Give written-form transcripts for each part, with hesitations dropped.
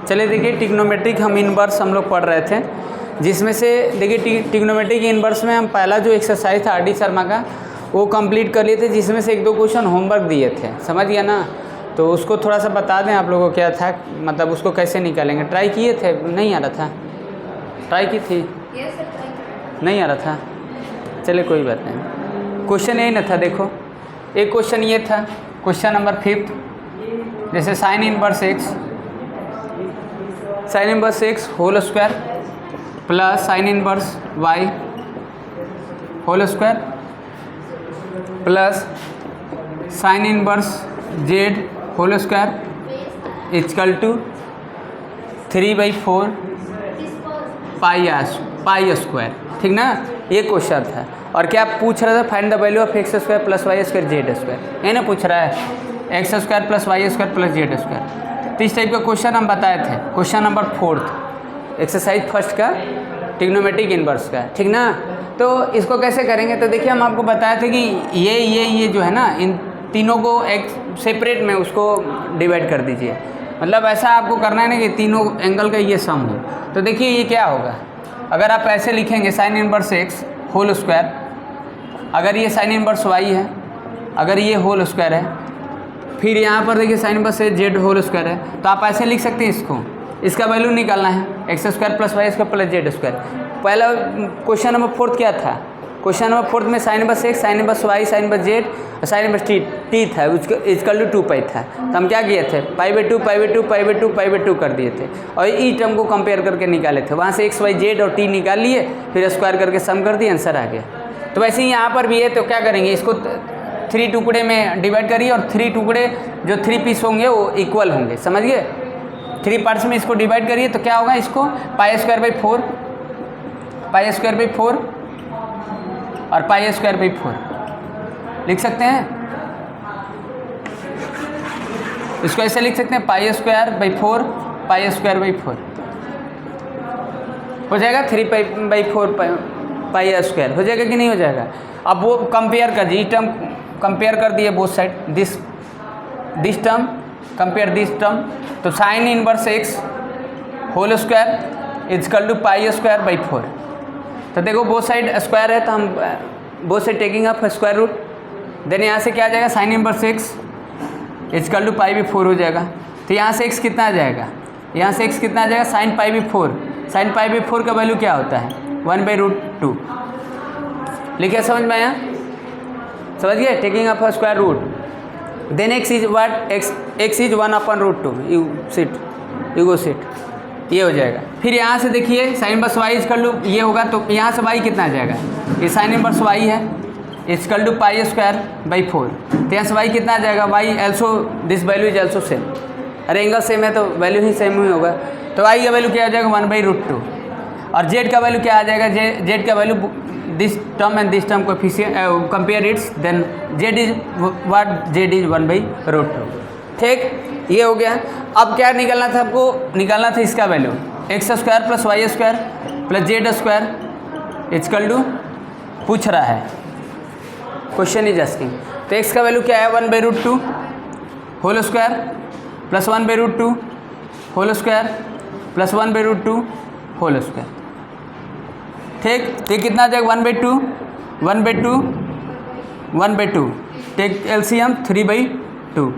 चलिए देखिए, ट्रिग्नोमेट्रिक हम इनवर्स हम लोग पढ़ रहे थे, जिसमें से देखिए ट्रिग्नोमेट्रिक इनवर्स में हम पहला जो एक्सरसाइज था आर.डी. शर्मा का वो कंप्लीट कर लिए थे, जिसमें से 1-2 क्वेश्चन होमवर्क दिए थे, समझ गया ना। तो उसको थोड़ा सा बता दें आप लोगों को क्या था, मतलब उसको कैसे निकालेंगे। ट्राई किए थे, नहीं आ रहा था, ट्राई की थी, नहीं आ रहा था, चलिए कोई बात नहीं। क्वेश्चन यही ना था, देखो एक क्वेश्चन ये था, क्वेश्चन नंबर 5, जैसे sine inverse x whole square plus sine inverse Y whole square plus sine inverse Z whole square equal to 3/4 pi square, ठीक ना। ये क्वेश्चन था। और क्या पूछ रहा था, find the value of x square plus y square z square, ये ना पूछ रहा है, x square plus y square plus z square. तो इस टाइप का क्वेश्चन हम बताए थे, क्वेश्चन नंबर 4 एक्सरसाइज फर्स्ट का ट्रिग्नोमेट्रिक इनवर्स का, ठीक ना। तो इसको कैसे करेंगे, तो देखिए हम आपको बताए थे कि ये जो है ना, इन तीनों को एक सेपरेट में उसको डिवाइड कर दीजिए। मतलब ऐसा आपको करना है ना कि तीनों एंगल का ये सम हो। तो देखिए ये क्या होगा, अगर आप ऐसे लिखेंगे sine inverse x whole square, अगर ये साइन इनवर्स वाई है, अगर ये होल स्क्वायर है, फिर यहाँ पर देखिए sine inverse Z whole square है, तो आप ऐसे लिख सकते हैं इसको, इसका वैल्यू निकालना है x square plus y square plus z square. पहला क्वेश्चन नंबर 4 क्या था, क्वेश्चन नंबर 4 में sine inverse x, sine inverse y, sine inverse z और साइन इनवर्स टी था, उसको इक्वल टू 2 पाई था। तो हम क्या किए थे, पाई/2 कर दिए थे और ई टर्म को कंपेयर करके निकाले थे। वहाँ से एक्स वाई जेड और टी निकाल लिए, फिर स्क्वायर करके सम कर दिए, आंसर आ गया। तो वैसे ही यहाँ पर भी है, तो क्या करेंगे, इसको 3 टुकड़े में डिवाइड करिए और 3 टुकड़े जो 3 पीस होंगे वो इक्वल होंगे, समझ गए। 3 पार्ट्स में इसको डिवाइड करिए, तो क्या होगा, इसको पाई² और पाई² लिख सकते हैं। इसको ऐसे लिख सकते हैं, पाई² हो जाएगा, 3/4 पाई² हो जाएगा कि नहीं हो जाएगा। अब वो कंपेयर कर दीजिए, टर्म कंपेयर कर दिए both side, this term compare this term, तो sine inverse x whole square equal to पाई²/4। तो देखो बोथ साइड स्क्वायर है, तो हम both side taking up square root, then यहाँ से क्या आ जाएगा, sine inverse x equal to पाई/4 हो जाएगा। तो यहाँ से एक्स कितना आ जाएगा, यहाँ से एक्स कितना आ जाएगा, साइन पाई/4। साइन पाई/4 का वैल्यू क्या होता है, 1/√2। लिखिए, समझ में आया, समझ गए, taking up square root, then x is what, x is 1/√2, you go sit, ये हो जाएगा। फिर यहाँ से देखिए sine inverse y equal to ये होगा, तो यहाँ से वाई कितना आ जाएगा, ये साइन इनवर्स वाई है इक्वल टू पाई²/4। तो यहाँ से वाई कितना आ जाएगा, y also this value is also same, अरे एंगल सेम है तो वैल्यू ही सेम ही होगा। तो वाई का वैल्यू क्या आ जाएगा, 1/√2। और जेड का वैल्यू क्या आ जाएगा, जेड का value this term and this term coefficient compare its, then z is what, z is 1/√2, ठीक, ये हो गया। अब क्या निकालना था आपको, निकालना था इसका value, x² plus y² plus z² equal to, पूछ रहा है, क्वेश्चन इज आस्किंग। तो x का वैल्यू क्या है, 1/√2 whole square plus 1/√2 whole square plus 1/√2 whole square, ठीक। तो कितना आ जाएगा, 1/2 take LCM 3/2,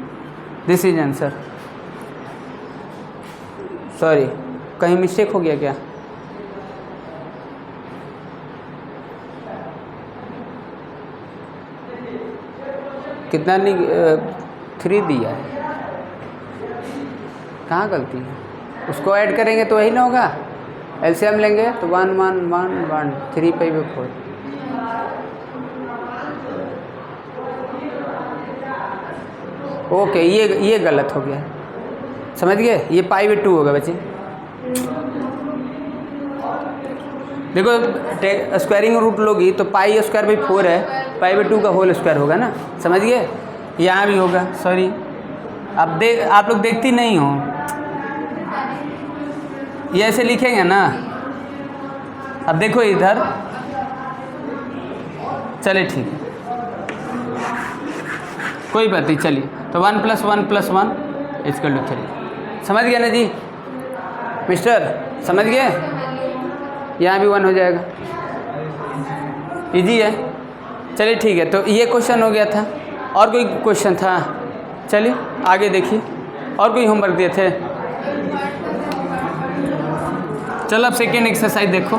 this is answer. Sorry, कहीं मिस्टेक हो गया क्या, कितना नहीं 3 दिया है, कहाँ गलती है, उसको ऐड करेंगे तो वही ना होगा, एलसीएम लेंगे तो 1 1 1 1 3/4। ओके, ये गलत हो गया, समझ गए, ये पाई/2 होगा बच्चे। देखो स्क्वायरिंग रूट लोगी तो पाई²/4 है, पाई/2 का होल स्क्वायर होगा ना, समझ गए। यहाँ भी होगा, सॉरी आप लोग देखती नहीं हो, ये ऐसे लिखेंगे ना। अब देखो इधर, चले ठीक है, कोई बात नहीं, चलिए। तो 1 + 1 + 1 = 3, समझ गया ना जी। मिस्टर, समझ गए? यहाँ भी 1 हो जाएगा। इजी है। चलिए ठीक है, तो ये क्वेश्चन हो गया था। और कोई क्वेश्चन था? चलिए आगे देखिए, और कोई होमवर्क दिए थे? चलो अब सेकेंड एक्सरसाइज देखो।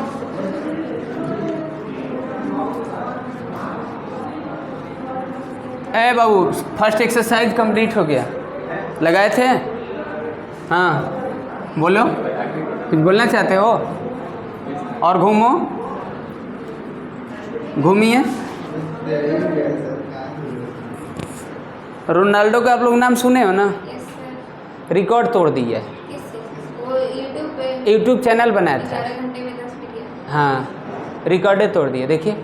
ए बाबू, फर्स्ट एक्सरसाइज कंप्लीट हो गया, लगाए थे? हाँ बोलो, कुछ बोलना चाहते हो? और घूमो, घूमिए। रोनाल्डो का आप लोग नाम सुने हो ना? रिकॉर्ड तोड़ दिया है, यूट्यूब चैनल बनाया था। हाँ, रिकॉर्डे तोड़ दिए। देखिए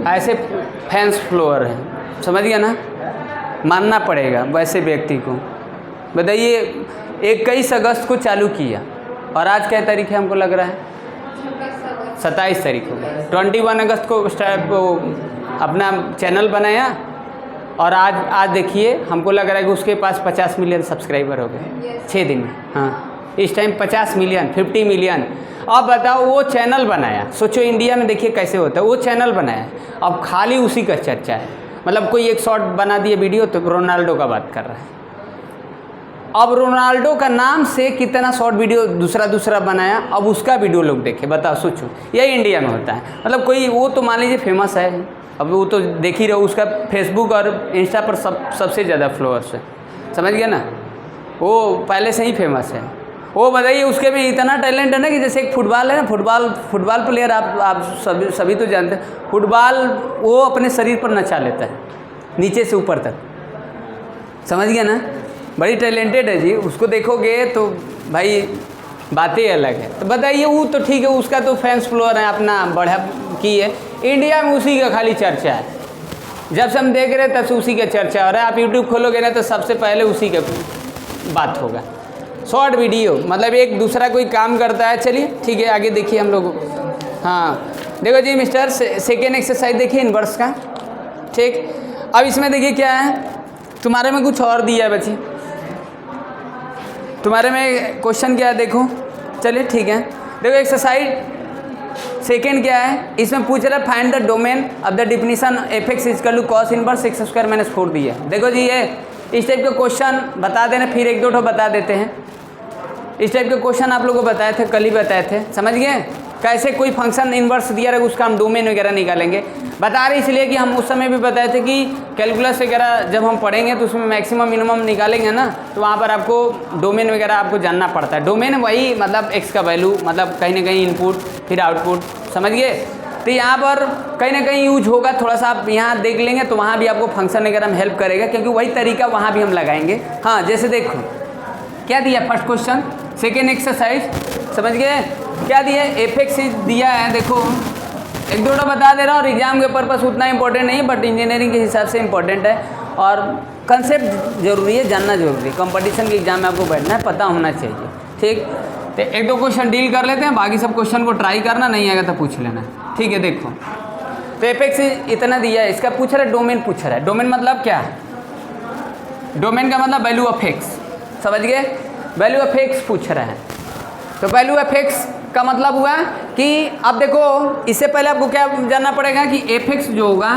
ऐसे फैंस फ्लोअर हैं, समझ गया ना? मानना पड़ेगा वैसे व्यक्ति को। बताइए, 21 अगस्त को चालू किया और आज क्या तारीख है? हमको लग रहा है 27 तारीख हो गई। 21 अगस्त को अपना चैनल बनाया और आज देखिए, हमको लग रहा है कि उसके पास 50 मिलियन सब्सक्राइबर हो गए 6 दिन में। हाँ, इस टाइम 50 मिलियन, 50 मिलियन। अब बताओ, वो चैनल बनाया, सोचो इंडिया में देखिए कैसे होता है। वो चैनल बनाया, अब खाली उसी का चर्चा है। मतलब कोई एक शॉर्ट बना दिए वीडियो तो रोनाल्डो का बात कर रहा है। अब रोनाल्डो का नाम से कितना शॉर्ट वीडियो दूसरा बनाया, अब उसका वीडियो लोग देखे। बताओ, सोचो, यही इंडिया में होता है। मतलब कोई वो तो मान लीजिए फेमस है, अब वो तो देख ही रहो, उसका फेसबुक और इंस्टा पर सबसे ज़्यादा फॉलोअर्स है, समझ गया ना? वो पहले से ही फेमस है। वो बताइए, उसके भी इतना टैलेंट है ना कि जैसे एक फुटबॉल है ना, फुटबॉल प्लेयर आप सभी तो जानते हैं। फुटबॉल वो अपने शरीर पर नचा लेता है नीचे से ऊपर तक, समझ गया ना? बड़ी टैलेंटेड है जी। उसको देखोगे तो भाई बातें अलग है। तो बताइए, वो तो ठीक है, उसका तो फैंस फ्लोअर है, अपना बढ़ा की है। इंडिया में उसी का खाली चर्चा है। जब से हम देख रहे हैं तब से उसी का चर्चा हो रहा है। आप यूट्यूब खोलोगे ना तो सबसे पहले उसी का बात होगा। शॉर्ट वीडियो, मतलब एक दूसरा कोई काम करता है। चलिए ठीक है, आगे देखिए हम लोग। हाँ देखो जी मिस्टर, सेकेंड एक्सरसाइज देखिए इनवर्स का। ठीक, अब इसमें देखिए क्या है, तुम्हारे में कुछ और दिया है बच्ची। तुम्हारे में क्वेश्चन क्या है देखो। चलिए ठीक है, देखो एक्सरसाइज सेकेंड क्या है, इसमें पूछ रहा है find the domain of the definition f x is equal to cos inverse x square minus 4 दिया है। देखो जी, ये इस टाइप के क्वेश्चन बता देना, फिर एक दो ठो बता देते हैं। इस टाइप के क्वेश्चन आप लोगों को बताए थे, कल ही बताए थे, समझ गए? कैसे कोई फंक्शन इनवर्स दिया रहेगा उसका हम डोमेन वगैरह निकालेंगे। बता रहे इसलिए कि हम उस समय भी बताए थे कि कैलकुलस वगैरह जब हम पढ़ेंगे तो उसमें मैक्सिमम मिनिमम निकालेंगे ना, तो वहाँ पर आपको डोमेन वगैरह आपको जानना पड़ता है। डोमेन वही मतलब एक्स का वैल्यू, मतलब कहीं ना कहीं इनपुट फिर आउटपुट, समझ गए? तो यहाँ पर कहीं ना कहीं यूज होगा, थोड़ा सा आप यहाँ देख लेंगे तो वहाँ भी आपको फंक्शन वगैरह में हेल्प करेगा, क्योंकि वही तरीका वहाँ भी हम लगाएंगे। हाँ, जैसे देखो क्या दिया फर्स्ट क्वेश्चन, सेकेंड एक्सरसाइज, समझ गए? क्या दिया? एफ एक्स दिया है। देखो एक दो बता दे रहा हूँ, और एग्जाम के पर्पस उतना इंपॉर्टेंट नहीं, बट इंजीनियरिंग के हिसाब से इंपॉर्टेंट है। और कंसेप्ट जरूरी है, जानना जरूरी है। कंपटीशन के एग्जाम में आपको बैठना है, पता होना चाहिए। ठीक, तो एक दो क्वेश्चन डील कर लेते हैं, बाकी सब क्वेश्चन को ट्राई करना, नहीं आएगा तो पूछ लेना। ठीक है, देखो तो एफ एक्स इतना दिया है, इसका पूछ रहा है डोमेन, पूछ रहा है डोमेन मतलब क्या है? डोमेन का मतलब वैल्यू ऑफ एक्स, समझ गए? वैल्यू ऑफ एक्स पूछ रहा है। तो वैल्यू ऑफ एक्स का मतलब हुआ कि अब देखो, इससे पहले आपको क्या जानना पड़ेगा कि एफ एक्स जो होगा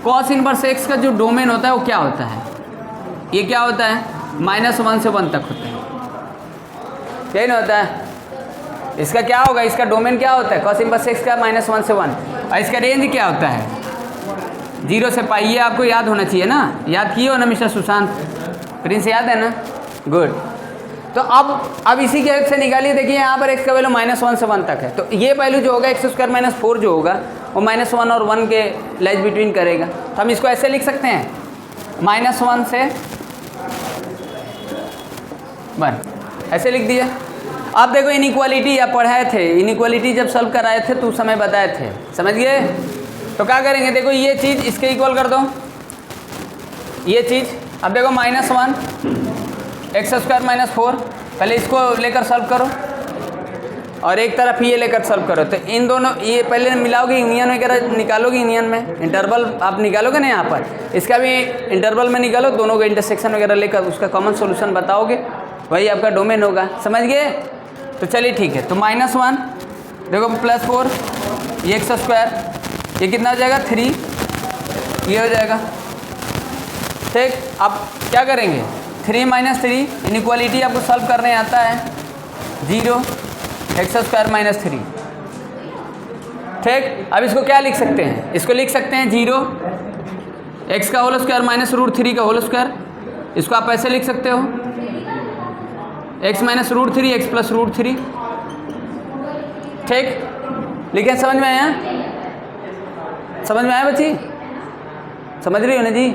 कॉस इनवर्स एक्स का जो डोमेन होता है वो क्या होता है? ये क्या होता है? -1 से 1 तक होता है, यही ना होता है? इसका क्या होगा? इसका डोमेन क्या होता है? कॉस इनवर्स एक्स का -1 से 1, और इसका रेंज क्या होता है? 0 से पाई। ये आपको याद होना चाहिए ना, याद किए हो ना मिस्टर सुशांत? प्रिंस याद है ना? गुड। तो अब इसी के हेल्प से निकालिए। देखिए यहाँ पर x का वैल्यू -1 से 1 तक है, तो ये वैल्यू जो होगा x² माइनस 4 जो होगा वो -1 और 1 के लाइज बिटवीन करेगा। तो हम इसको ऐसे लिख सकते हैं, -1 से 1, ऐसे लिख दिया। अब देखो इनइक्वालिटी आप पढ़ाए थे, इनइक्वालिटी जब सॉल्व कराए थे तो उस समय बताए थे, समझ गए? तो क्या करेंगे, देखो ये चीज़ इसके इक्वल कर दो, ये चीज़। अब देखो -1 x² माइनस 4, पहले इसको लेकर सॉल्व करो और एक तरफ ये लेकर सॉल्व करो। तो इन दोनों ये पहले मिलाओगे, यूनियन वगैरह निकालोगे, यूनियन में इंटरवल आप निकालोगे ना, यहाँ पर इसका भी इंटरवल में निकालो, दोनों का इंटरसेक्शन वगैरह लेकर उसका कॉमन सॉल्यूशन बताओगे, वही आपका डोमेन होगा, समझ गए। तो चलिए ठीक है, तो -1 देखो +4 ये x², ये कितना हो जाएगा 3, ये हो जाएगा। ठीक, अब क्या करेंगे 3 - 3 इनइक्वालिटी आपको सॉल्व करने आता है, 0 x² - 3। ठीक, अब इसको क्या लिख सकते हैं, इसको लिख सकते हैं 0 x का होल स्क्वायर माइनस √3 का होल स्क्वायर। इसको आप ऐसे लिख सकते हो x - √3 x + √3। ठीक, लिखे, समझ में आया, समझ में आया बच्ची, समझ रही हो ना जी।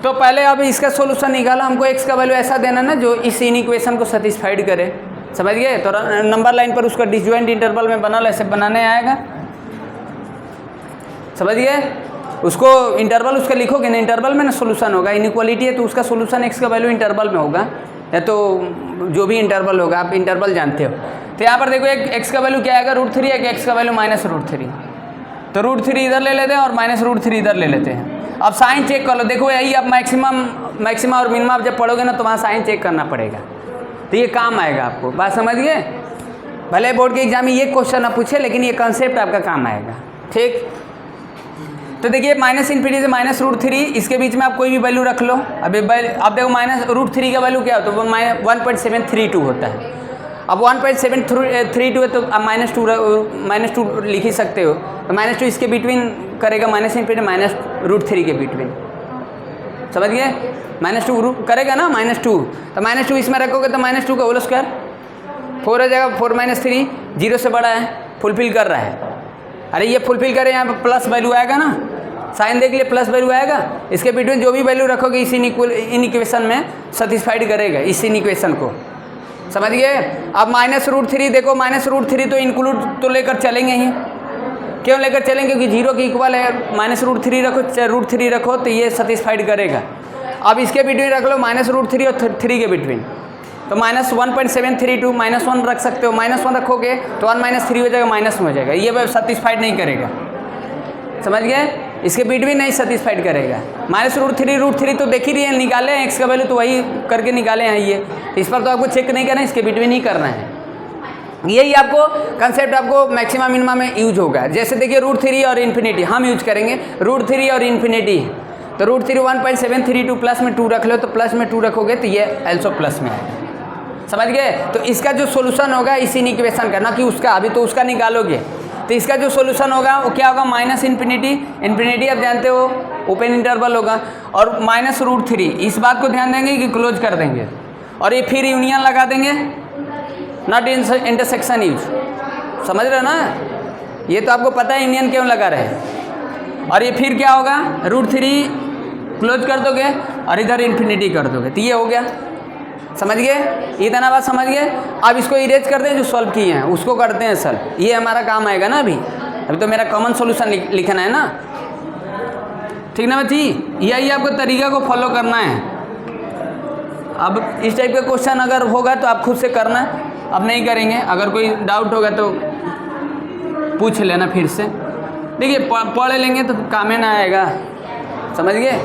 तो पहले अब इसका सॉल्यूशन निकाला, हमको x का वैल्यू ऐसा देना ना जो इस इनइक्वेशन को सेटिस्फाइड करे, समझ गए। तो नंबर लाइन पर उसका डिसजॉइंट इंटरवल में बना लो, ऐसे बनाने आएगा, समझ गए। उसको इंटरवल उसका लिखोगे ना, इंटरवल में ना सॉल्यूशन होगा, इनइक्वालिटी है तो उसका सॉल्यूशन x का वैल्यू इंटरवल में होगा, या तो जो भी इंटरवल होगा, आप इंटरवल जानते हो। तो यहाँ पर देखो एक x का वैल्यू क्या आएगा √3, एक x का वैल्यू -√3, तो √3 इधर ले लेते हैं और -√3 इधर ले लेते हैं। अब साइन चेक कर लो, देखो यही अब मैक्सिमम और मिनिमम आप जब पढ़ोगे ना तो वहाँ साइन चेक करना पड़ेगा, तो ये काम आएगा आपको, बात समझ गए। भले बोर्ड के एग्जाम में ये क्वेश्चन आप पूछे, लेकिन ये कॉन्सेप्ट आपका काम आएगा। ठीक, तो देखिए -∞ से -√3, इसके बीच में आप कोई भी वैल्यू रख लो। अब देखो -√3 का वैल्यू क्या होता है, वो 1.732 होता है। अब 1.732 है तो आप -2 लिख ही सकते हो, तो -2 इसके बिटवीन करेगा, -∞ -√3 के बिटवीन, समझ गए। -2 करेगा ना, -2, तो -2 इसमें रखोगे तो -2 का होल स्क्वायर 4 हो जाएगा, 4 - 3 0 से बड़ा है, फुलफिल कर रहा है। अरे ये फुलफिल करे, यहाँ पर प्लस वैल्यू आएगा ना, साइन देख लिए प्लस वैल्यू आएगा, इसके बिटवीन जो भी वैल्यू रखोगे इस इनइक्वेशन में सेटिस्फाइड करेगा, इस इनइक्वेशन को, समझ गए। अब -√3 देखो, -√3 तो इंक्लूड तो लेकर चलेंगे ही, क्यों लेकर चलेंगे, क्योंकि 0 के इक्वल है, -√3 रखो चाहे √3 रखो तो ये सेटिस्फाइड करेगा। अब इसके बिटवीन रख लो -√3 और 3 के बिटवीन, तो -1.732 -1 रख सकते हो, -1 रखोगे तो 1 - 3 हो जाएगा, माइनस में हो जाएगा, ये वह सेटिस्फाइड नहीं करेगा, समझ गए। इसके बिटवीन नहीं सेटिस्फाइड करेगा। -√3 तो देख ही रही है, निकाले हैं x का वैल्यू तो वही करके निकाले हैं ये, इस पर तो आपको चेक नहीं करना है, इसके बिटवीन ही करना है। यही आपको कंसेप्ट आपको मैक्सिमम मिनिमम में यूज होगा। जैसे देखिए √3 और इन्फिनिटी हम यूज करेंगे, √3 और इन्फिनिटी, तो √3 1.732 प्लस में 2 रख लो, तो प्लस में 2 रखोगे तो ये एल्सो प्लस में आएगा, समझ गए। तो इसका जो सॉल्यूशन होगा इसी इक्वेशन का, ना कि उसका, अभी तो उसका निकालोगे, तो इसका जो सॉल्यूशन होगा वो क्या होगा, इन्फिनिटी आप जानते हो ओपन इंटरवल होगा, और -√3, इस बात को ध्यान देंगे कि क्लोज कर देंगे, और ये फिर यूनियन लगा देंगे, नॉट इंटरसेक्शन यूज, समझ रहे हो ना। ये तो आपको पता है यूनियन क्यों लगा रहे हैं। और ये फिर क्या होगा, √3 क्लोज कर दोगे और इधर इन्फिनिटी कर दोगे, तो ये हो गया, समझ गए। इतना बात समझ गए। अब इसको इरेज कर दें, जो सॉल्व किए हैं उसको करते हैं सॉल्व, ये हमारा काम आएगा ना। अभी तो मेरा कॉमन सॉल्यूशन लिखना है ना, ठीक ना बच्ची। यही आपको तरीका को फॉलो करना है। अब इस टाइप का क्वेश्चन अगर होगा तो आप खुद से करना, अब नहीं करेंगे। अगर कोई डाउट होगा तो पूछ लेना फिर से। देखिए पढ़ लेंगे तो काम में ना आएगा, समझ गए।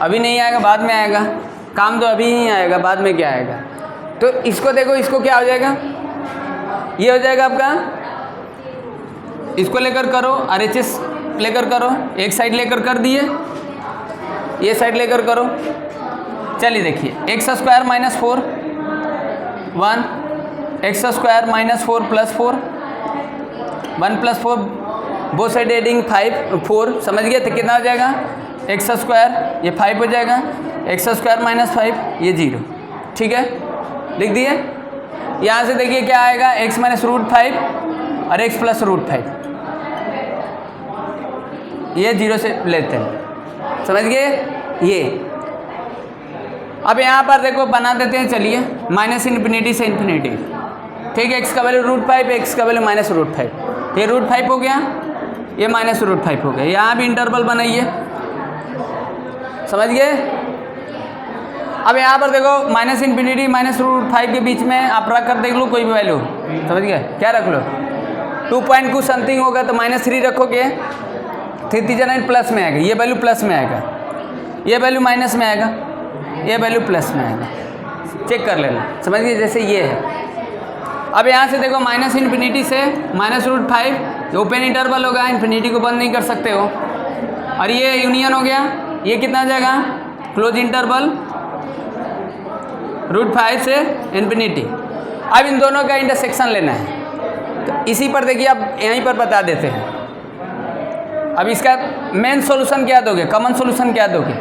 अभी नहीं आएगा, बाद में आएगा। काम तो अभी ही आएगा, बाद में क्या आएगा। तो इसको देखो, इसको क्या हो जाएगा, ये हो जाएगा आपका, इसको लेकर करो, RHS लेकर करो, एक साइड लेकर कर दिए, ये साइड लेकर करो। चलिए देखिए, x² - 4 1, x² - 4 + 4 1 + 4, both side adding 5 4, समझ गए। तो कितना हो जाएगा, x², ये 5 हो जाएगा, x² - 5 ये 0, ठीक है, लिख दिए। यहाँ से देखिए क्या आएगा, x - √5 और x + √5, ये 0 से लेते हैं, समझ गए ये। अब यहाँ पर देखो बना देते हैं, चलिए, -∞ से इन्फिनिटी, ठीक है। x का वैल्यू √5, x का वैल्यू -√5, ये √5 हो गया, ये -√5 हो गया। यहाँ भी इंटरवल बनाइए, समझ गए। अब यहाँ पर देखो -∞ -√5 के बीच में आप रख कर देख लो कोई भी वैल्यू, समझ गए। क्या रख लो, 2 समथिंग होगा तो -3 रखोगे, 3 3 9 प्लस में आएगा, ये वैल्यू प्लस में आएगा। ये वैल्यू माइनस में आएगा, ये वैल्यू प्लस में आएगा। चेक कर लेना, समझिए जैसे ये है। अब यहाँ से देखो माइनस इन्फिनिटी से -√5 ओपन इंटरवल होगा, इन्फिनिटी को बंद नहीं कर सकते हो। और ये यूनियन हो गया, ये कितना आ जाएगा क्लोज इंटरवल √5 से इन्फिनिटी। अब इन दोनों का इंटरसेक्शन लेना है, तो इसी पर देखिए अब यहीं पर बता देते हैं। अब इसका मेन सॉल्यूशन क्या दोगे, कॉमन सॉल्यूशन क्या दोगे?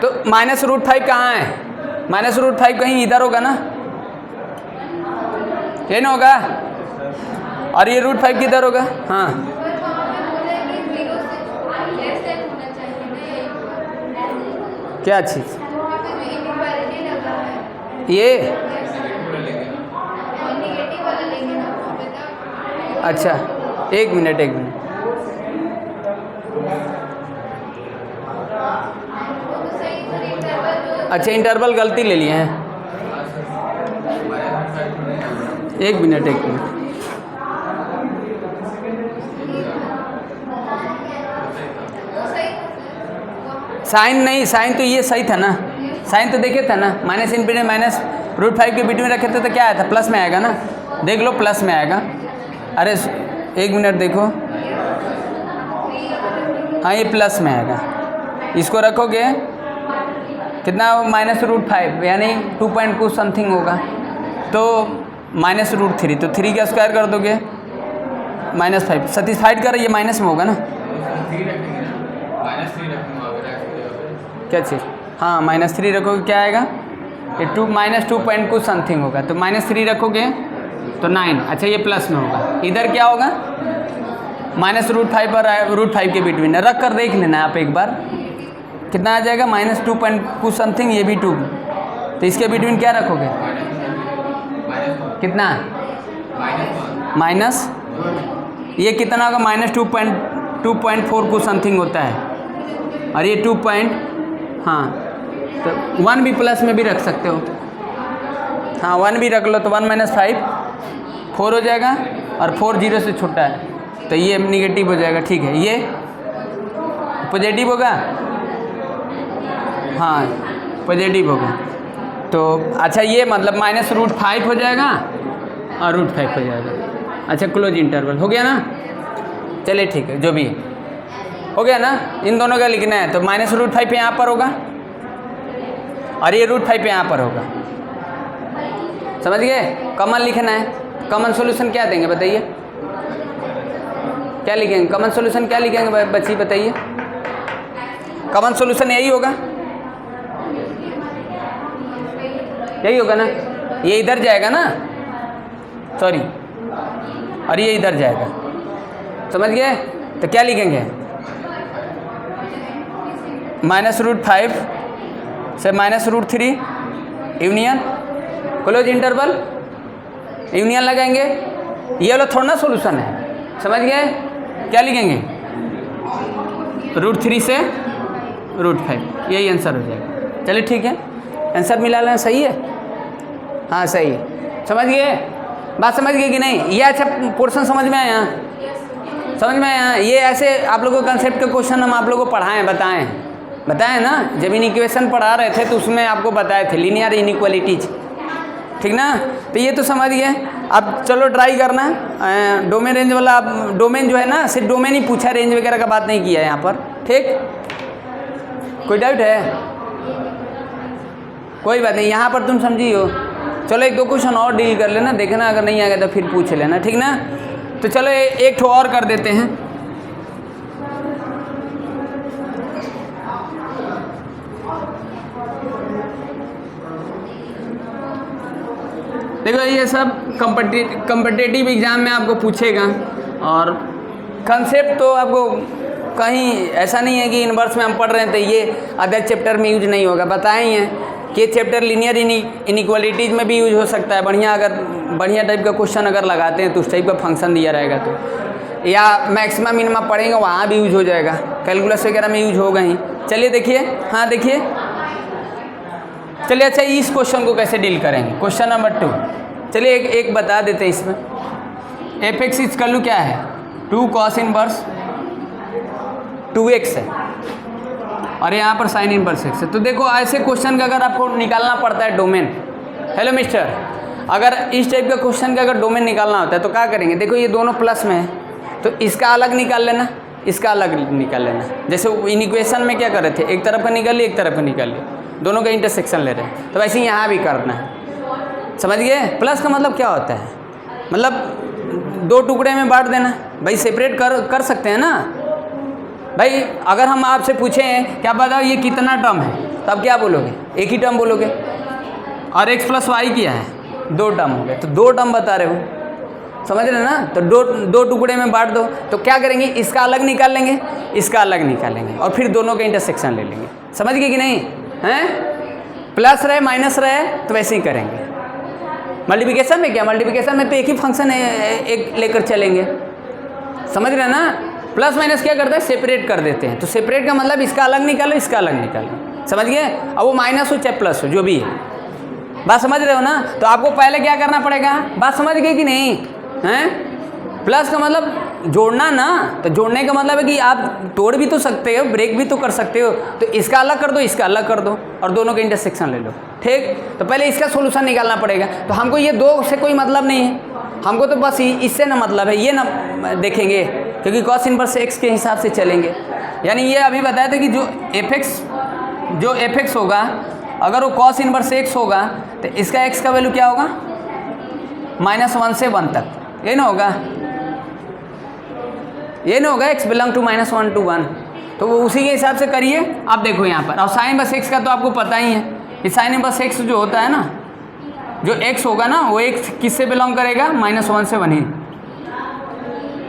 तो -√5 कहाँ है? -√5 कहीं इधर होगा ना, ये ना होगा, और ये √5 किधर होगा? हाँ क्या चीज़? ये अच्छा, एक मिनट। अच्छा इंटरवल गलती ले लिए हैं, एक मिनट। साइन नहीं, साइन तो ये सही था ना, साइन तो देखे था ना, माइनस इन्फिनिटी -√5 के बिटवीन रखे थे तो क्या आया था, प्लस में आएगा ना, देख लो प्लस में आएगा। अरे एक मिनट देखो, हाँ ये प्लस में आएगा, इसको रखोगे कितना -√5 यानी 2 पॉइंट कुछ समथिंग होगा, तो -√3, तो 3 का स्क्वायर कर दोगे -5, सेटिस्फाइड कर, ये माइनस में होगा ना, क्या चीज़? हाँ -3 रखोगे क्या आएगा, ये -2 पॉइंट कुछ समथिंग होगा, तो -3 रखोगे तो 9। अच्छा ये प्लस में होगा, इधर क्या होगा -√5 पर √5 के बिटवीन रख कर देख लेना आप एक बार, कितना आ जाएगा -2 पॉइंट कुछ समथिंग, ये भी 2, तो इसके बिटवीन क्या रखोगे, कितना माइनस, ये कितना होगा -2.4 कुछ समथिंग होता है, और ये 2 पॉइंट, हाँ तो 1 भी प्लस में भी रख सकते हो, हाँ 1 भी रख लो, तो 1 - 5 4 हो जाएगा, और 4 0 से छोटा है, तो ये निगेटिव हो जाएगा। ठीक है, ये पॉजिटिव होगा, हाँ पॉजिटिव होगा, तो अच्छा ये मतलब -√5 हो जाएगा और √5 हो जाएगा। अच्छा क्लोज इंटरवल हो गया ना, चलिए ठीक है, जो भी है हो गया ना, इन दोनों का लिखना है, तो -√5 यहाँ पर होगा और ये √5 यहाँ पर होगा, समझ गए? कॉमन लिखना है, कॉमन सॉल्यूशन क्या देंगे बताइए, क्या लिखेंगे कॉमन सॉल्यूशन, क्या लिखेंगे बच्ची बताइए? कॉमन सॉल्यूशन यही होगा, यही होगा ना, ये इधर जाएगा ना, सॉरी, और ये इधर जाएगा, समझ गए? तो क्या लिखेंगे -√5 से -√3 यूनियन क्लोज इंटरवल, यूनियन लगाएंगे, ये वाला थोड़ा ना सॉल्यूशन है, समझ गए? क्या लिखेंगे √3 से √5, यही आंसर हो जाएगा। चलिए ठीक है, आंसर मिला लेना, सही है, हाँ सही है, समझ गए? बात समझ गए कि नहीं? ये अच्छा पोर्शन समझ में आया, समझ में आया? ये ऐसे आप लोगों को कंसेप्ट के क्वेश्चन हम आप लोगों को पढ़ाएं, बताएं ना, जब इक्वेशन पढ़ा रहे थे तो उसमें आपको बताए थे लीनियर इनइक्वालिटीज, ठीक ना? तो ये तो समझ गए। अब चलो ट्राई करना, डोमेन रेंज वाला, आप डोमेन जो है ना, सिर्फ डोमेन ही पूछा, रेंज वगैरह का बात नहीं किया है यहाँ पर, ठीक? कोई डाउट है? कोई बात नहीं, यहाँ पर तुम समझी हो। चलो 1-2 क्वेश्चन और डील कर लेना, देखना अगर नहीं आएगा तो फिर पूछ लेना, ठीक ना? तो चलो एक ठो और कर देते हैं। देखो ये सब कम्पिटिटिव एग्ज़ाम में आपको पूछेगा, और कंसेप्ट तो आपको कहीं ऐसा नहीं है कि इनवर्स में हम पढ़ रहे हैं तो ये अदर चैप्टर में यूज नहीं होगा, बताए ही हैं कि ये चैप्टर लीनियर इनइक्वालिटीज़ में भी यूज हो सकता है, बढ़िया टाइप का क्वेश्चन अगर लगाते हैं तो उस टाइप का फंक्शन दिया रहेगा तो, या मैक्सिमम मिनिमम पढ़ेंगे वहाँ भी यूज हो जाएगा, कैलकुलस वगैरह में यूज होगा ही। चलिए देखिए, हाँ देखिए, चलिए अच्छा इस क्वेश्चन को कैसे डील करेंगे, क्वेश्चन नंबर 2। चलिए एक बता देते हैं इसमें, f(x) इक्वल टू क्या है, 2 cos इनवर्स 2x है, और यहाँ पर साइन इनवर्स एक्स है। तो देखो ऐसे क्वेश्चन का अगर आपको निकालना पड़ता है डोमेन, हेलो मिस्टर, अगर इस टाइप का क्वेश्चन का अगर डोमेन निकालना होता है तो क्या करेंगे, देखो ये दोनों प्लस में है तो इसका अलग निकाल लेना, इसका अलग निकाल लेना। जैसे इन इक्वेशन में क्या कर रहे थे, एक तरफ का निकाल लिए एक तरफ का निकाल लिए, दोनों का इंटरसेक्शन ले रहे हैं, तो वैसे ही यहाँ भी करना है। समझ गए? प्लस का मतलब क्या होता है, मतलब दो टुकड़े में बांट देना। भाई सेपरेट कर सकते हैं ना भाई। अगर हम आपसे पूछें क्या बताओ ये कितना टर्म है, तब क्या बोलोगे, एक ही टर्म बोलोगे। और x प्लस वाई क्या है, 2 टर्म हो गए, तो 2 टर्म बता रहे हो, समझ रहे ना। तो दो टुकड़े में बांट दो, तो क्या करेंगे, इसका अलग निकाल लेंगे, इसका अलग निकालेंगे और फिर दोनों का इंटरसेक्शन ले लेंगे। समझ गए कि नहीं हैं? प्लस रहे माइनस रहे तो वैसे ही करेंगे। मल्टीप्लिकेशन में क्या, मल्टीप्लिकेशन में तो एक ही फंक्शन है, एक लेकर चलेंगे। समझ रहे ना। प्लस माइनस क्या करते हैं, सेपरेट कर देते हैं। तो सेपरेट का मतलब इसका अलग निकालो, इसका अलग निकालो। समझ गए? अब वो माइनस हो चाहे प्लस हो, जो भी है, बात समझ रहे हो ना। तो आपको पहले क्या करना पड़ेगा, बात समझ गए कि नहीं हैं? प्लस का मतलब जोड़ना ना, तो जोड़ने का मतलब है कि आप तोड़ भी तो सकते हो, ब्रेक भी तो कर सकते हो। तो इसका अलग कर दो, इसका अलग कर दो और दोनों के इंटरसेक्शन ले लो। ठीक, तो पहले इसका सोल्यूशन निकालना पड़ेगा। तो हमको ये 2 से कोई मतलब नहीं है, हमको तो बस इससे ना मतलब है, ये ना देखेंगे क्योंकि कॉस इनवर्स एक्स के हिसाब से चलेंगे। यानी ये अभी बताया था कि जो एफ एक्स होगा, अगर वो कॉस इनवर्स एक्स होगा तो इसका एक्स का वैल्यू क्या होगा, -1 से 1 तक। ये ना होगा, ये ना होगा, x बिलोंग टू -1 to 1। तो वो उसी के हिसाब से करिए। आप देखो यहाँ पर, और साइन बस एक्स का तो आपको पता ही है कि साइन बस एक्स जो होता है ना, जो x होगा ना वो x किससे बिलोंग करेगा, -1 से 1 ही।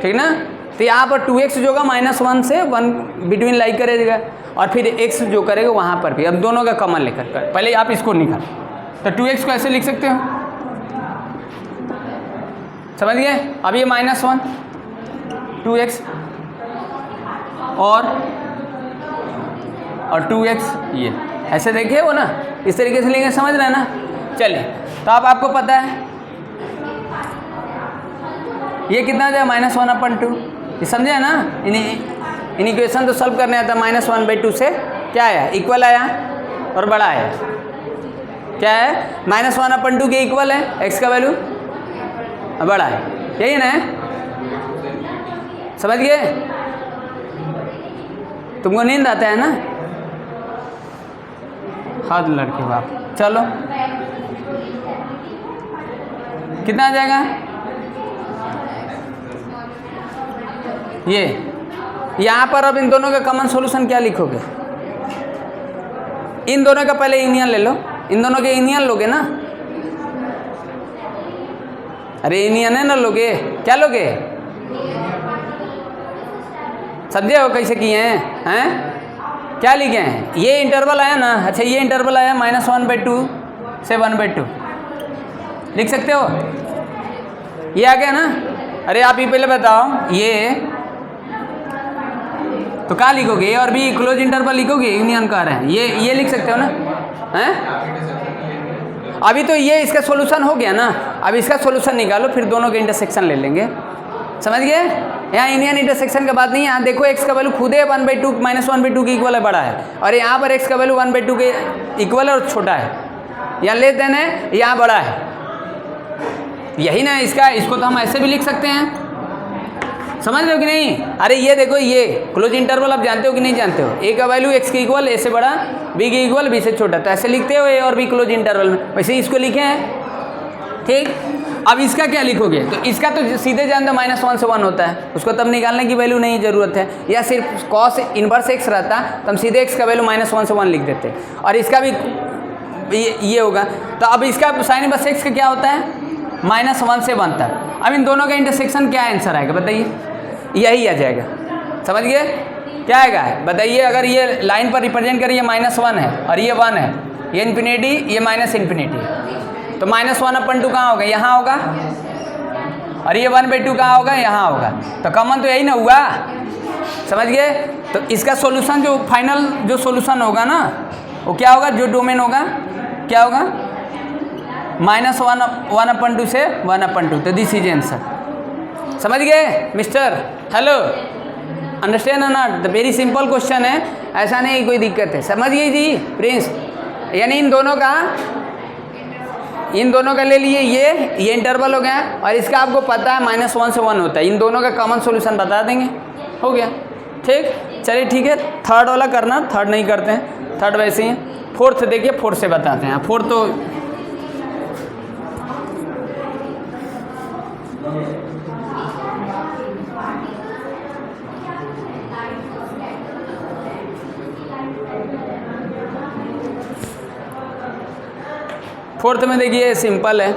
ठीक ना। तो यहाँ पर 2x जो होगा -1 से 1 बिटवीन लाई करेगा, और फिर x जो करेगा वहाँ पर भी। अब दोनों का कॉमन लेकर कर, पहले आप इसको निकाल। तो 2x को ऐसे लिख सकते हो, समझ गए। अब ये -1 2x और 2x, ये ऐसे देखे हो ना, इस तरीके से लेंगे, समझ रहे हैं ना। चलिए, तो अब आपको पता है ये कितना आ जाए, -1/2। ये समझे ना। इन इक्वेशन तो सॉल्व करने आता है। -1/2 से क्या आया, इक्वल आया और बड़ा आया। क्या है, -1/2 के इक्वल है, x का वैल्यू बड़ा है, यही ना है। समझ गए? तुमको नींद आता है ना, हाथ लड़के बाप। चलो, कितना आ जाएगा, ये यहाँ पर। अब इन दोनों का कॉमन सॉल्यूशन क्या लिखोगे, इन दोनों का पहले यूनियन ले लो, इन दोनों के यूनियन लोगे ना। अरे यूनियन है ना लोगे, क्या लोगे, समझे हो कैसे किए हैं? क्या लिखे हैं, ये इंटरवल आया ना। अच्छा, ये इंटरवल आया -1/2 से 1/2, लिख सकते हो, ये आ गया ना। अरे आप ये पहले बताओ, ये तो क्या लिखोगे, ए और बी क्लोज इंटरवल लिखोगे, यूनियन कर रहे हैं, ये लिख सकते हो ना, हैं? अभी तो ये इसका सॉल्यूशन हो गया ना, अब इसका सॉल्यूशन निकालो, फिर दोनों के इंटरसेक्शन ले लेंगे। समझ गए? यहाँ यूनियन इंटरसेक्शन का बात नहीं है। यहाँ देखो x का वैल्यू खुद है 1/2 -1/2 के इक्वल है, बड़ा है, और यहाँ पर x का वैल्यू 1/2 के इक्वल है और छोटा है। यहाँ लेस देन है, यहाँ बड़ा है, यही ना इसको तो हम ऐसे भी लिख सकते हैं। समझ रहे हो कि नहीं? अरे ये देखो, ये क्लोज इंटरवल आप जानते हो कि नहीं जानते हो, a का वैल्यू x के इक्वल, a से बड़ा, b के इक्वल, b से छोटा, तो ऐसे लिखते हो a और b क्लोज इंटरवल में, वैसे ही इसको लिखे हैं। ठीक, अब इसका क्या लिखोगे, तो इसका तो सीधे जानते हो -1 से 1 होता है, उसको तब निकालने की वैल्यू नहीं ज़रूरत है। या सिर्फ कॉस इनवर्स x रहता तो हम सीधे x का वैल्यू -1 से 1 लिख देते, और इसका भी ये होगा। तो अब इसका साइन इनवर्स x का क्या होता है, -1 से 1 तक। अब इन दोनों का इंटरसेक्शन क्या आंसर आएगा बताइए, यही आ जाएगा। समझ गए? क्या आएगा बताइए, अगर ये लाइन पर रिप्रेजेंट करिए -1 है और ये 1 है, ये इन्फिनिटी, ये -इन्फिनिटी है, तो -1/2 कहाँ होगा, यहाँ होगा, और ये 1/2 कहाँ होगा, यहाँ होगा। तो कॉमन तो यही ना हुआ। समझ गए? तो इसका सॉल्यूशन जो फाइनल जो सॉल्यूशन होगा ना, वो क्या होगा, जो डोमेन होगा क्या होगा, -1/2 से 1/2। तो दिस इज आंसर। समझ गए mister? Hello, understand not, very simple question है, ऐसा नहीं कोई दिक्कत है, समझ गई जी प्रिंस। यानी इन दोनों का ले लिए, ये इंटरवल हो गया और इसका आपको पता है -1 से 1 होता है, इन दोनों का कॉमन सॉल्यूशन बता देंगे, हो गया ठीक। चलिए ठीक है, थर्ड वाला करना, थर्ड नहीं करते हैं, थर्ड वैसे ही। फोर्थ देखिए, फोर्थ से बताते हैं। फोर्थ तो फोर्थ में देखिए सिंपल है,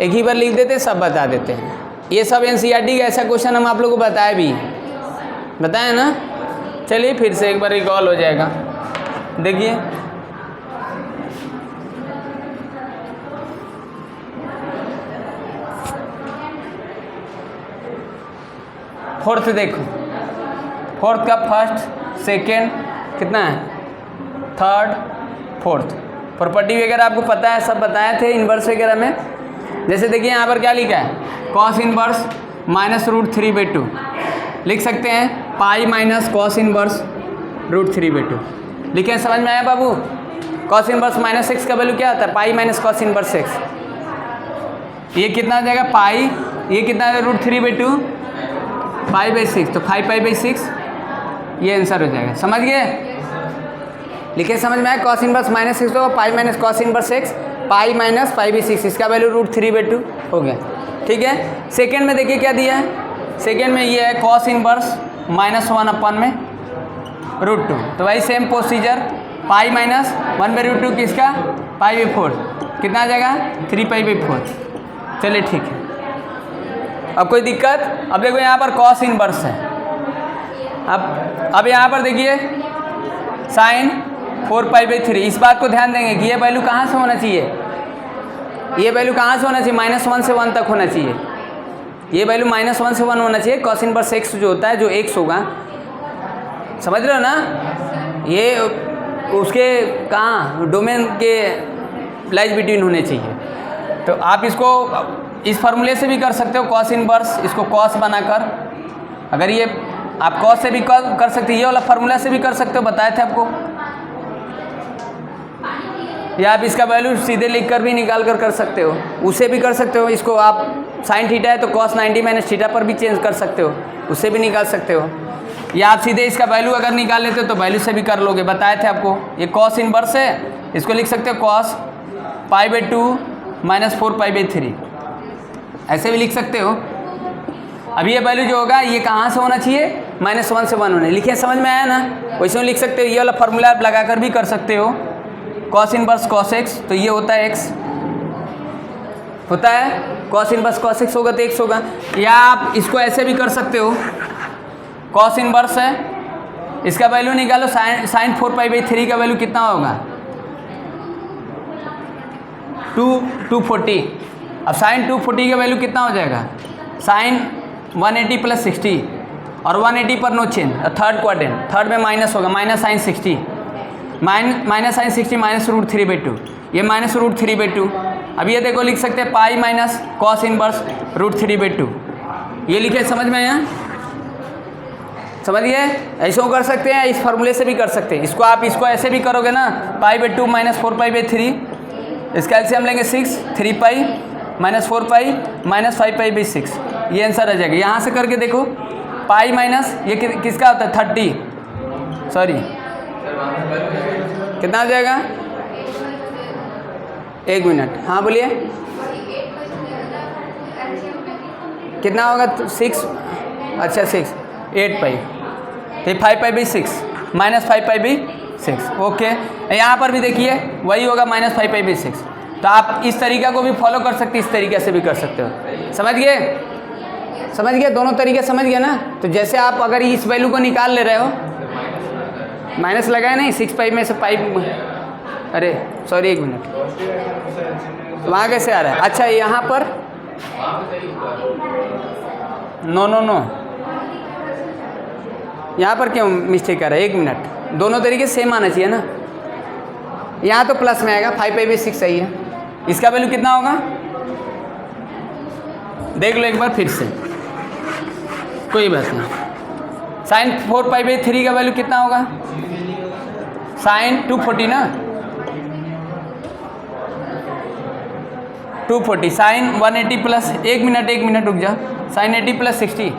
एक ही बार लिख देते हैं, सब बता देते हैं। ये सब एनसीईआरटी का ऐसा क्वेश्चन हम आप लोगों को बताया भी, बताया ना। चलिए फिर से एक बार रिकॉल हो जाएगा। देखिए फोर्थ, देखो फोर्थ का फर्स्ट सेकेंड कितना है, थर्ड फोर्थ, प्रॉपर्टी वगैरह आपको पता है, सब बताए थे इन्वर्स वगैरह में। जैसे देखिए यहाँ पर क्या लिखा है, कॉस इन्वर्स -√3/2 लिख सकते हैं, पाई माइनस कॉस इन्वर्स √3/2 लिखे, समझ में आया बाबू। कॉस इन्वर्स -6 का वैल्यू क्या होता है, पाई माइनस कॉस इन्वर्स 6, ये कितना हो जाएगा पाई, ये कितना है √3/2, π/6, तो 5π/6 ये आंसर हो जाएगा, समझ गए। लिखे समझ में आया, कॉस इन्वर्स -6 तो pi minus cos inverse 6, pi minus π/6, इसका वैल्यू √3/2 हो गया, ठीक है। सेकेंड में देखिए क्या दिया है, सेकेंड में ये है कॉस इन्वर्स -1/में √2, तो भाई सेम प्रोसीजर, पाई माइनस 1/√2 किसका, π/4, कितना आ जाएगा 3π/4। चलिए ठीक है, अब कोई दिक्कत। अब देखो यहाँ पर कॉस इन्वर्स है, अब यहाँ पर देखिए साइन 4π/3, इस बात को ध्यान देंगे कि ये वैल्यू कहाँ से होना चाहिए, ये वैल्यू कहाँ से होना चाहिए, -1 से 1 तक होना चाहिए, ये वैल्यू -1 से 1 होना चाहिए। कॉस इन्वर्स x जो होता है, जो x होगा, समझ रहे हो ना, ये उसके कहाँ डोमेन के लाइज बिटवीन होने चाहिए। तो आप इसको इस फार्मूले से भी कर सकते हो, कॉस इन्वर्स, इसको कॉस बनाकर, अगर ये आप कॉस से भी कर सकते हो, ये वाला फार्मूला से भी कर सकते हो, बताए थे आपको, या आप इसका वैल्यू सीधे लिख कर भी निकाल कर सकते हो, उसे भी कर सकते हो। इसको आप साइन थीटा है तो कॉस 90 - थीटा पर भी चेंज कर सकते हो, उससे भी निकाल सकते हो, या आप सीधे इसका वैल्यू अगर निकाल लेते हो तो वैल्यू से भी कर लोगे, बताए थे आपको। ये कॉस इन्वर्स है, इसको लिख सकते हो कॉस π/2 - 4π/3, ऐसे भी लिख सकते हो। अब ये वैल्यू जो होगा ये कहाँ से होना चाहिए, -1 से 1 होने, लिखे समझ में आया ना। वैसे लिख सकते हो, ये वाला फार्मूला आप लगाकर भी कर सकते हो, कॉस इन्वर्स कॉस x, तो ये होता है x, होता है कॉस इन्वर्स कॉस x होगा तो x होगा। या आप इसको ऐसे भी कर सकते हो, कॉस इन्वर्स है, इसका वैल्यू निकालो, साइन 4π/3 का वैल्यू कितना होगा, 240। अब साइन 240 का वैल्यू कितना हो जाएगा, साइन 180 + 60, और 180 पर no change, third quadrant, third में माइनस होगा, माइनस साइन 60 -√3/2, ये -√3/2। अब ये देखो लिख सकते हैं पाई माइनस कॉस इन्वर्स √3/2, ये लिखे, समझ में आया, समझिए। ऐसे कर सकते हैं, इस फार्मूले से भी कर सकते हैं, इसको आप इसको ऐसे भी करोगे ना, π/2 - 4π/3, इसका एलसीएम लेंगे 6, 3π - 4π - 5π/6, ये आंसर आ जाएगा। यहाँ से करके देखो, पाई माइनस ये किसका होता है 30, सॉरी कितना आ जाएगा, एक मिनट, हाँ बोलिए, कितना होगा, 6, अच्छा 6, 8π, तो 5π/6 - 5π/6, ओके। यहाँ पर भी देखिए वही होगा -5π/6, तो आप इस तरीका को भी फॉलो कर सकते, इस तरीके से भी कर सकते हो, समझ गए, समझ गए, दोनों तरीके समझ गए ना। तो जैसे आप अगर इस वैल्यू को निकाल ले रहे हो, माइनस लगाए नहीं, 6π में से पाइप, अरे सॉरी एक मिनट, वहाँ कैसे आ रहा है, अच्छा यहाँ पर नो, यहाँ पर क्यों मिस्टेक आ रहा है, एक मिनट, दोनों तरीके सेम आना चाहिए ना। यहाँ तो प्लस में आएगा, 5π/6 सही है, इसका वैल्यू कितना होगा, देख लो एक बार फिर से, कोई बात नहीं, साइन 4π/3 का वैल्यू कितना होगा? साइन 240 ना, 240 साइन 180 प्लस 1 मिनट रुक जा, sine 80 plus 60,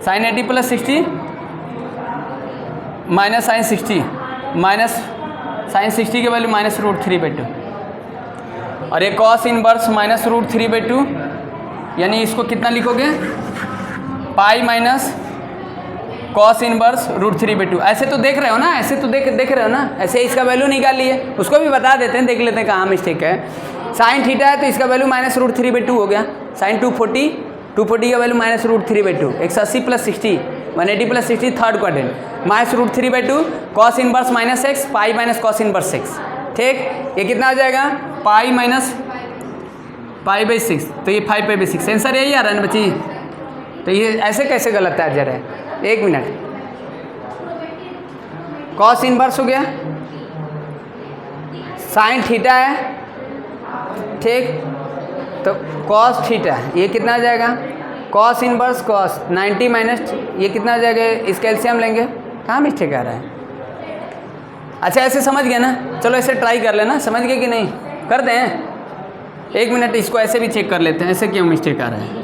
sine 80 plus 60 minus sine 60 minus sine 60 के वैल्यू -√3/2 और ये कॉस इनवर्स -√3/2 यानी इसको कितना लिखोगे? पाई माइनस कॉस इनवर्स √3/2। ऐसे तो देख रहे हो ना, ऐसे तो देख रहे हो ना, ऐसे इसका वैल्यू निकाल लिए, उसको भी बता देते हैं, देख लेते हैं कहाँ मिस्टेक है। साइन थीटा है तो इसका वैल्यू -√3/2 हो गया, साइन 240 का value -√3/2, 180 plus 60 180 plus 60 third quadrant -√3/2 cos inverse -x पाई माइनस कॉस इनवर्स x। ठीक, ये कितना आ जाएगा? पाई माइनस π/6, तो ये 5π/6 आंसर यही आ रहा है ना बच्ची? तो ये ऐसे कैसे गलत आ जा रहा है? 1 मिनट, कॉस इनवर्स हो गया, साइन थीटा है, ठीक, तो कॉस थीटा ये कितना आ जाएगा? कॉस इनवर्स कॉस 90 माइनस ये कितना आ जाएगा? इसका एलसीएम लेंगे, कहाँ मिस्टेक आ रहा है? अच्छा ऐसे समझ गए ना, चलो ऐसे ट्राई कर लेना, समझ गए कि नहीं? कर दें 1 मिनट, इसको ऐसे भी चेक कर लेते हैं, ऐसे क्यों मिस्टेक आ रहा है?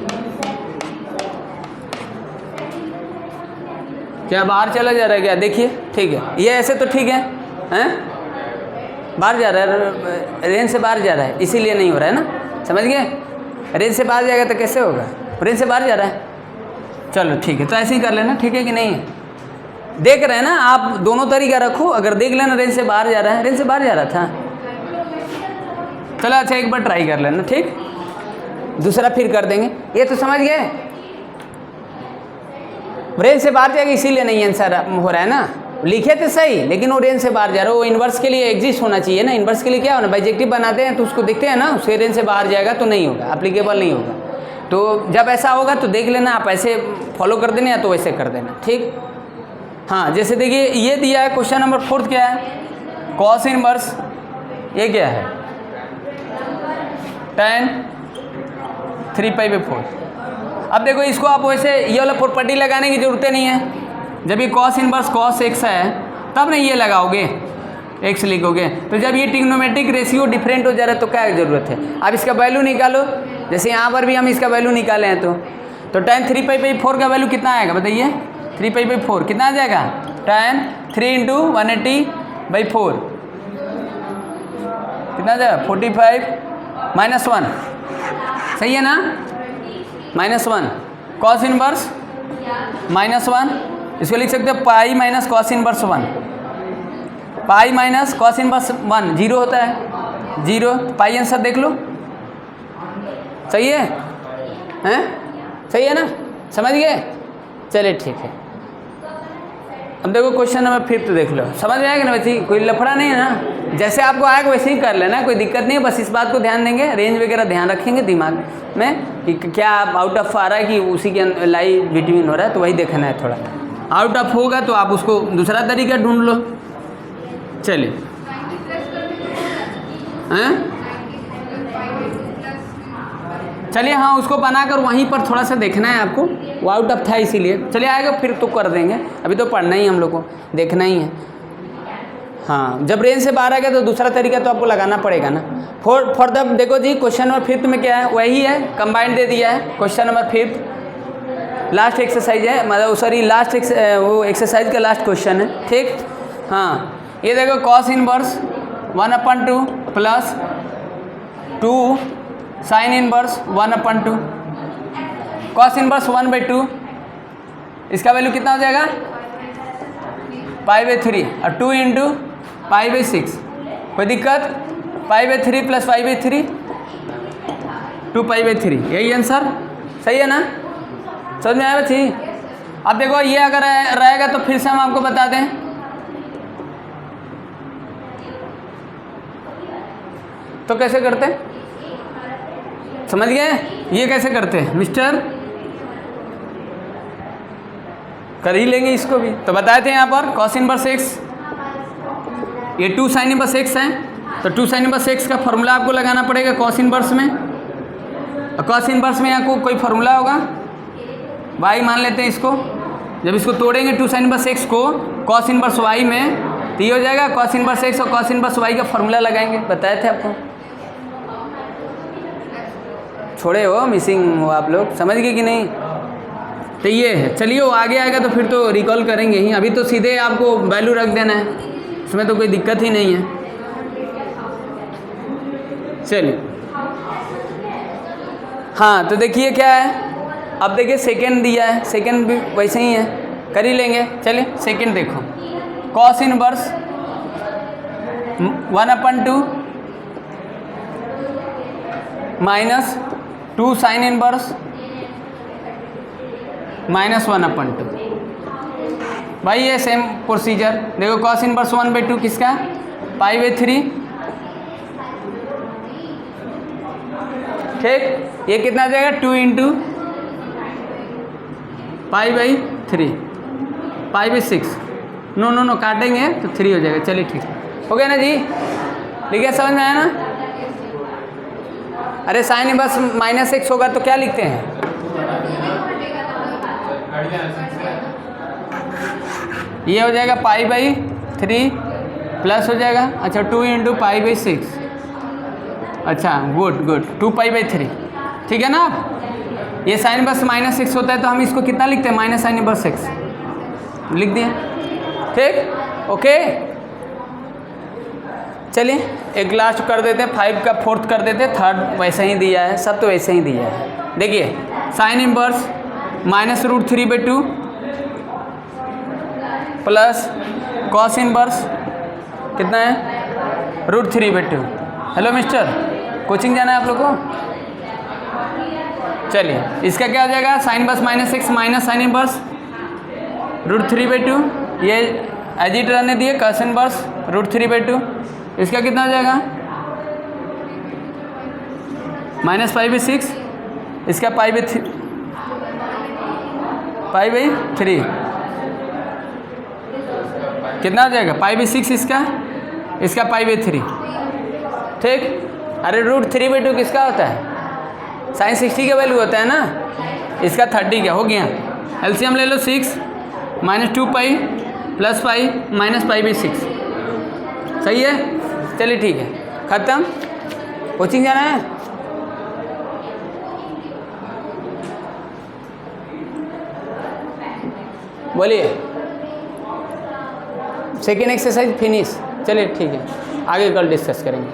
क्या बाहर चला जा रहा है क्या? देखिए ठीक है, ये ऐसे तो ठीक है, हैं बाहर जा रहा है, रेंज से बाहर जा रहा है, इसीलिए नहीं हो रहा है ना, समझ गए? रेंज से बाहर जाएगा तो कैसे होगा? रेंज से बाहर जा रहा है, चलो ठीक है, तो ऐसे ही कर लेना, ठीक है कि नहीं? देख रहे हैं ना आप, दोनों तरीका रखो, अगर देख लेना रेंज से बाहर जा रहा है, रेंज से बाहर जा रहा था, चलो अच्छा एक बार ट्राई कर लेना, ठीक, दूसरा फिर कर देंगे। ये तो समझ गए, रेंज से बाहर जाएगा इसीलिए नहीं आंसर हो रहा है ना, लिखे थे सही लेकिन वो रेंज से बाहर जा रहा है, वो इन्वर्स के लिए एग्जिस्ट होना चाहिए ना, इन्वर्स के लिए क्या होना, बाइजेक्टिव बनाते हैं तो उसको देखते हैं ना, उसके रेंज से बाहर जाएगा तो नहीं होगा, एप्लीकेबल नहीं होगा। तो जब ऐसा होगा तो देख लेना, आप ऐसे फॉलो कर देना या तो वैसे कर देना, ठीक। हाँ जैसे देखिए ये दिया है क्वेश्चन नंबर 4 क्या है, कॉस इनवर्स, ये क्या है tan 3π/4। अब देखो इसको आप वैसे ये वाला प्रॉपर्टी लगाने की जरूरत नहीं है, जब ये कॉस इनवर्स कॉस x है तब नहीं ये लगाओगे, x लिखोगे, तो जब ये ट्रिग्नोमेट्रिक रेशियो डिफरेंट हो जा रहा है तो क्या जरूरत है, अब इसका वैल्यू निकालो, जैसे यहाँ पर भी हम इसका वैल्यू निकाले हैं तो tan 3π/4 का वैल्यू कितना आएगा बताइए, 3π/4 कितना आ जाएगा, tan 3 × 180/4 कितना आ जाएगा 45 -1, सही है ना, -1 कॉस इनवर्स -1, इसको लिख सकते हो पाई माइनस कॉस इनवर्स 1, पाई माइनस कॉस इनवर्स 1 जीरो होता है, जीरो, पाई आंसर देख लो, सही है, हैं सही है ना, समझ गए, चलिए ठीक है। अब देखो क्वेश्चन नंबर 5 देख लो, समझ में आएगा ना बच्ची, कोई लफड़ा नहीं है ना, जैसे आपको आएगा वैसे ही कर लेना, कोई दिक्कत नहीं है, बस इस बात को ध्यान देंगे, रेंज वगैरह ध्यान रखेंगे दिमाग में कि क्या आउट ऑफ आ रहा है कि उसी के लाई बिटवीन हो रहा है, तो वही देखना है, थोड़ा आउट ऑफ होगा तो आप उसको दूसरा तरीका ढूंढ लो। चलिए हैं, चलिए हाँ उसको बनाकर वहीं पर थोड़ा सा देखना है आपको, वो आउट ऑफ था इसीलिए, चलिए आएगा फिर तो कर देंगे, अभी तो पढ़ना ही हम लोग को, देखना ही है। हाँ जब रेंज से बाहर आ गया तो दूसरा तरीका तो आपको लगाना पड़ेगा ना। फॉर द देखो जी क्वेश्चन नंबर 5 में क्या है, वही है, कंबाइंड दे दिया है, क्वेश्चन नंबर 5 लास्ट एक्सरसाइज है, मतलब सॉरी लास्ट वो एक्सरसाइज का लास्ट क्वेश्चन है, ठीक। हाँ ये देखो cos inverse 1/2 plus 2 sine inverse 1/2, cos inverse 1/2, इसका वैल्यू कितना हो जाएगा π/3 और 2 × π/6, कोई दिक्कत, π/3 प्लस π/3 2π/3, यही आंसर, सही है ना, समझ में आया बच्ची। अब देखो ये अगर रहेगा तो फिर से हम आपको बता दें, तो कैसे करते, समझ गए, ये कैसे करते हैं मिस्टर, कर ही लेंगे इसको भी, तो बताए थे यहाँ पर कॉस इनवर्स x, ये 2 साइन इनवर्स x है, तो 2 साइन इनवर्स x का फॉर्मूला आपको लगाना पड़ेगा कॉस इनवर्स में, और कॉस इनवर्स में यहाँ को कोई फॉर्मूला होगा, y मान लेते हैं इसको। जब इसको तोड़ेंगे 2 sin इनवर्स x को cos इनवर्स y में, तो ये हो जाएगा cos इनवर्स x और cos इनवर्स y का फॉर्मूला लगाएंगे, बताए थे आपको। छोड़े हो, मिसिंग हो आप लोग, समझ गए कि नहीं? तो ये है, चलिए वो आगे आएगा तो फिर तो रिकॉल करेंगे ही, अभी तो सीधे आपको वैल्यू रख देना है, उसमें तो कोई दिक्कत ही नहीं है। चलिए हाँ, तो देखिए क्या है, अब देखिए सेकेंड दिया है, सेकेंड भी वैसे ही है, कर ही लेंगे। चलिए सेकेंड देखो, cos inverse 1/2 minus 2 sin inverse -1/2। भाई ये सेम प्रोसीजर देखो, cos इनवर्स 1/2 किसका, π/3, ठीक। ये कितना आ जाएगा, 2 × π/3, π/6, नो काटेंगे तो 3 हो जाएगा। चलिए ठीक हो गया ना जी, लिखिए, समझ में आया ना? अरे साइन इनवर्स -x होगा तो क्या लिखते हैं, ये हो जाएगा π/3 प्लस हो जाएगा, अच्छा 2 × π/6, अच्छा गुड 2π/3, ठीक है ना। ये साइन इनवर्स -x होता है तो हम इसको कितना लिखते हैं, माइनस साइन इनवर्स x लिख दिए, ठीक, ओके। चलिए एक लास्ट कर देते हैं, 5 का 4th कर देते हैं, 3rd वैसे ही दिया है, सब तो वैसे ही दिया है। देखिए sine inverse -√3/2 plus cos inverse कितना है, √3/2। हेलो मिस्टर, कोचिंग जाना है आप लोग को? चलिए इसका क्या हो जाएगा, sine inverse -x minus sine inverse √3/2, ये एज इट रहने दिए, कॉस इनवर्स √3/2, इसका कितना हो जाएगा, -π/6, इसका π/3, कितना हो जाएगा, π/6 इसका π/3, ठीक। अरे √3/2 किसका होता है, साइन 60 का वैल्यू होता है ना, इसका 30 का हो गया। एलसीएम ले लो, 6 -2π + π -π/6, सही है। चलिए ठीक है, ख़त्म। कोचिंग जाना है? बोलिए, सेकेंड एक्सरसाइज फिनिश। चलिए ठीक है, आगे कल डिस्कस करेंगे।